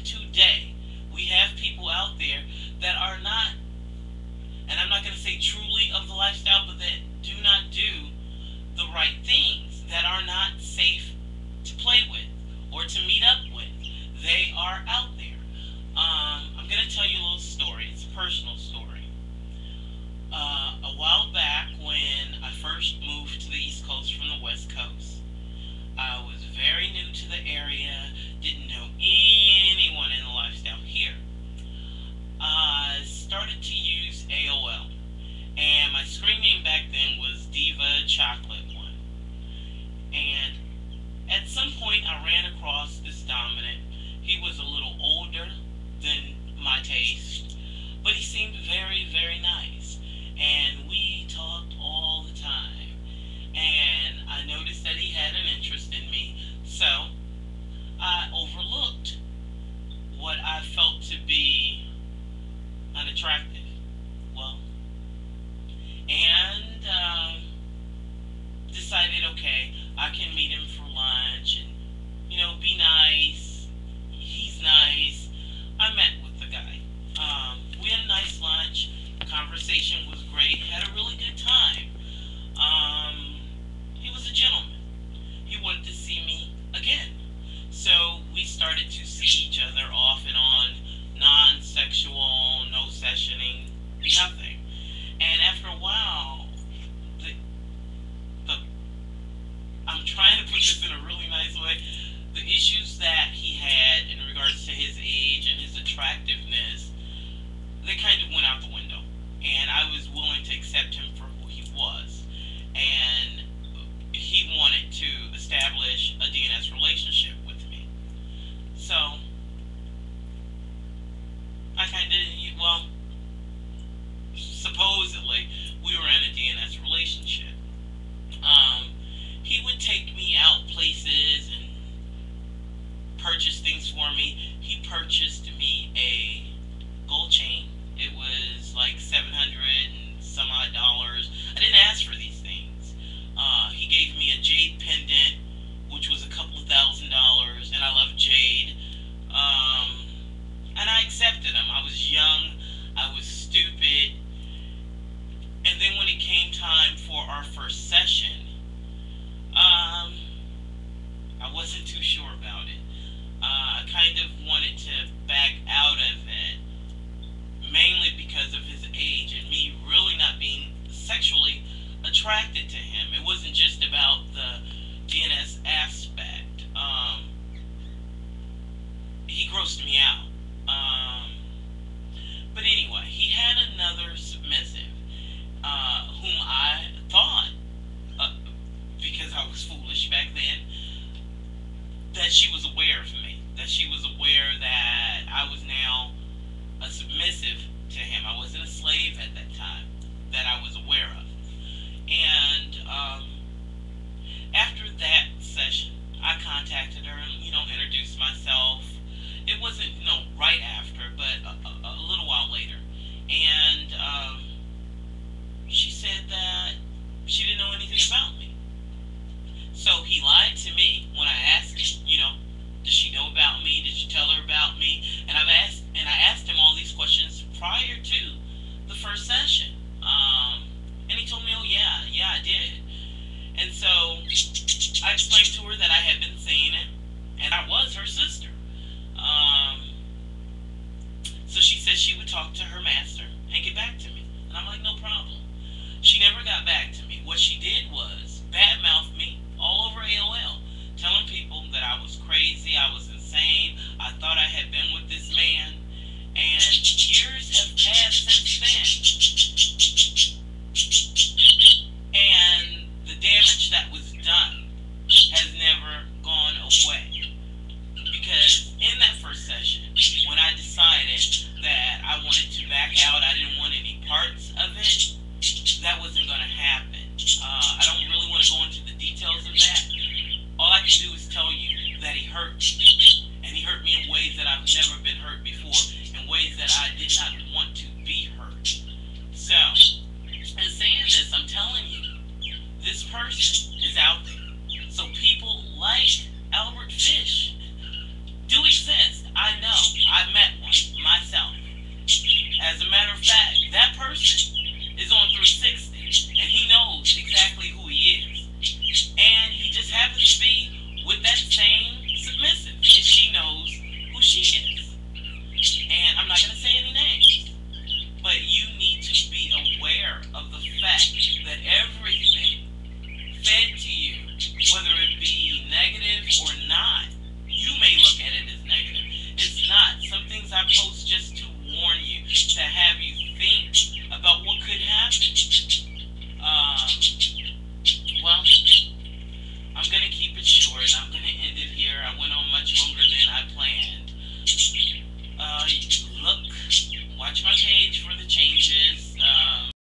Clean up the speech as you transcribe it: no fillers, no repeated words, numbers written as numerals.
today, we have people out there that are not, and I'm not going to say truly of the lifestyle, but that do not do the right things, that are not safe to play with or to meet up with. They are out there. I'm going to tell you a little story. It's a personal story. A while back, when I first moved to the East Coast from the West Coast, I was very new to the area, didn't know anyone in the lifestyle here. I started to use AOL, and my screen name back then was Diva Chocolate One. And at some point, I ran across this dominant. He was a little older than my taste, but he seemed very, very nice. And we talked all the time. And I noticed that he had an interest in me. So I overlooked what I felt to be unattractive. Well, and decided, okay, I can meet him for lunch and, be nice. He's nice. I met with the guy. We had a nice lunch. Conversation was great. Had a really good time. He was a gentleman. He wanted to see me again. So we started to see each other off and on, non-sexual, no sessioning, nothing. And after a while, the, the I'm trying to put this in a really nice way. The issues that he had in regards to his age and his attractiveness, they kind of went out the window. And I was willing to accept him for who he was. And he wanted to establish a DNS relationship with me. So, I kind of, well, supposedly, we were in a DNS relationship. He would take me out places and purchase things for me. He purchased me a gold chain. It was like 700 and some odd dollars. I didn't ask for these things. He gave me a jade pendant, which was a couple of $1,000s, and I love jade. And I accepted him. I was young. I was stupid. And then when it came time for our first session, I wasn't too sure about it. I kind of wanted to back out of it, mainly because of his age and me really not being sexually attracted to him. It wasn't just about the DNS aspect. He grossed me out. But anyway, he had another submissive, whom I thought, because I was foolish back then, that she was aware of me, that she was aware that I was now a submissive to him. I wasn't a slave at that time, that I was aware of. And after that session, I contacted her and, introduced myself. It wasn't, right after, but a little while later. And she said that she didn't know anything about me. So he lied to me when I asked, does she know about me? Did you tell her about me? And I asked him all these questions prior to the first session. And he told me, oh yeah, I did. And so I explained to her that I had been seeing it, and I was her sister. So she said she would talk to her master and get back to me. And I'm like, no problem. She never got back to me. What she did was badmouth me all over AOL, telling people that I was crazy, I was insane, I thought I had been with this man, and years have passed since then. And the damage that was done has never gone away. Because in that first session, when I decided that I wanted to watch my tail.